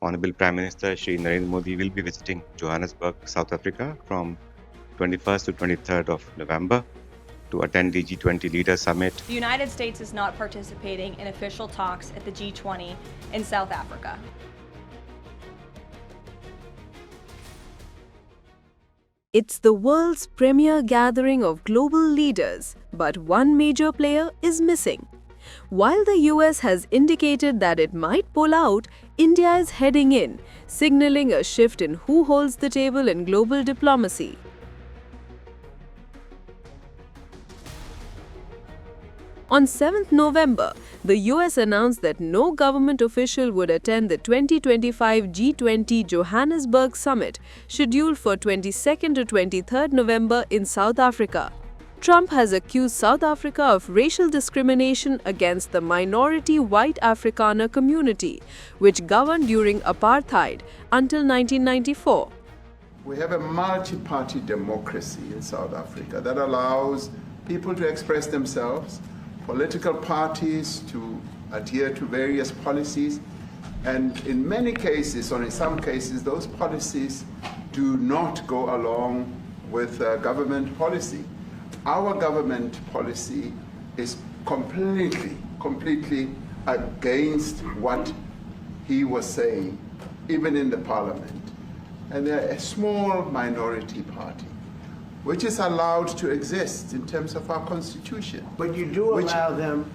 Honorable Prime Minister Shri Narendra Modi will be visiting Johannesburg, South Africa from 21st to 23rd of November to attend the G20 Leaders Summit. The United States is not participating in official talks at the G20 in South Africa. It's the world's premier gathering of global leaders, but one major player is missing. While the US has indicated that it might pull out, India is heading in, signaling a shift in who holds the table in global diplomacy. On 7th November, the US announced that no government official would attend the 2025 G20 Johannesburg Summit, scheduled for 22nd to 23rd November in South Africa. Trump has accused South Africa of racial discrimination against the minority white Afrikaner community, which governed during apartheid until 1994. We have a multi-party democracy in South Africa that allows people to express themselves, political parties to adhere to various policies, and in many cases, or in some cases, those policies do not go along with government policy. Our government policy is completely against what he was saying, even in the parliament. And they're a small minority party, which is allowed to exist in terms of our constitution. But you do allow them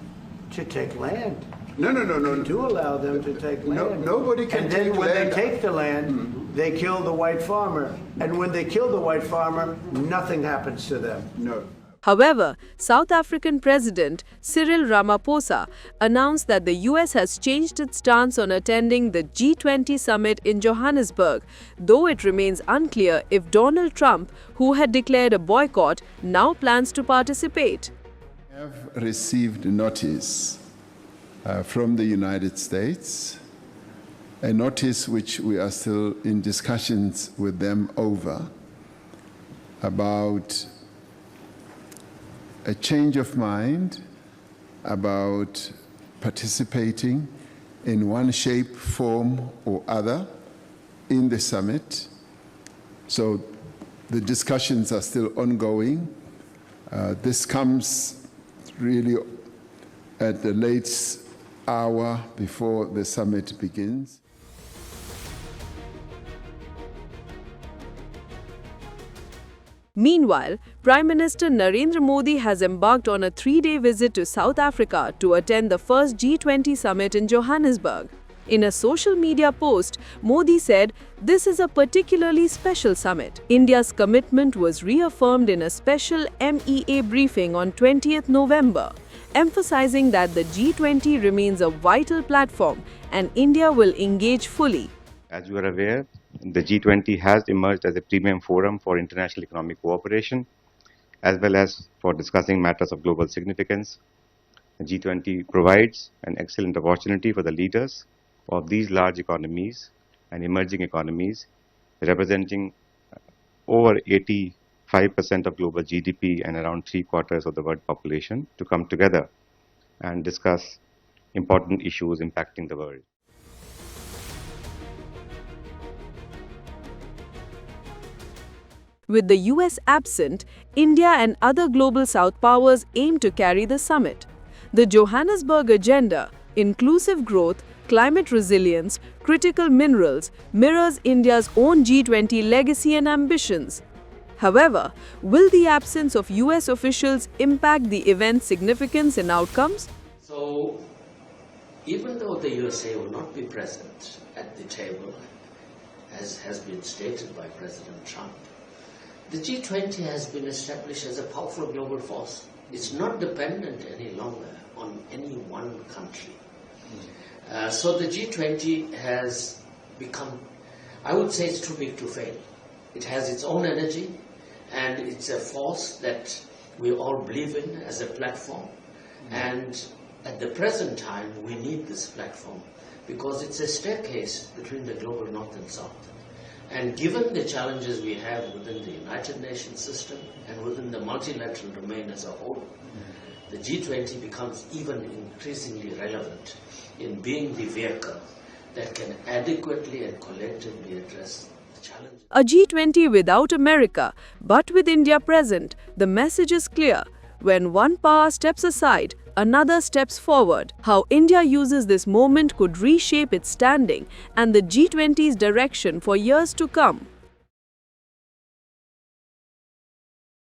to take land. No. You do allow them to take land. Nobody can take land. And then when they take the land, they kill the white farmer. And when they kill the white farmer, nothing happens to them. No. However, South African President Cyril Ramaphosa announced that the US has changed its stance on attending the G20 summit in Johannesburg, though it remains unclear if Donald Trump, who had declared a boycott, now plans to participate. We have received notice from the United States, a notice which we are still in discussions with them over, about a change of mind about participating in one shape, form, or other in the summit. So the discussions are still ongoing. This comes really at the late hour before the summit begins. Meanwhile, Prime Minister Narendra Modi has embarked on a 3-day visit to South Africa to attend the first G20 summit in Johannesburg. In a social media post, Modi said, "This is a particularly special summit." India's commitment was reaffirmed in a special MEA briefing on 20th November, emphasizing that the G20 remains a vital platform and India will engage fully. As you are aware, the G20 has emerged as a premium forum for international economic cooperation, as well as for discussing matters of global significance. The G20 provides an excellent opportunity for the leaders of these large economies and emerging economies, representing over 85% of global GDP and around 3/4 of the world population, to come together and discuss important issues impacting the world. With the US absent, India and other global South powers aim to carry the summit. The Johannesburg agenda, inclusive growth, climate resilience, critical minerals, mirrors India's own G20 legacy and ambitions. However, will the absence of US officials impact the event's significance and outcomes? So, even though the USA will not be present at the table, as has been stated by President Trump, the G20 has been established as a powerful global force. It's not dependent any longer on any one country. So the G20 has become, I would say it's too big to fail. It has its own energy, and it's a force that we all believe in as a platform. And at the present time, we need this platform because it's a staircase between the global north and south. And given the challenges we have within the United Nations system and within the multilateral domain as a whole, the G20 becomes even increasingly relevant in being the vehicle that can adequately and collectively address the challenges. A G20 without America, but with India present, the message is clear. When one power steps aside, another steps forward. How India uses this moment could reshape its standing and the G20's direction for years to come.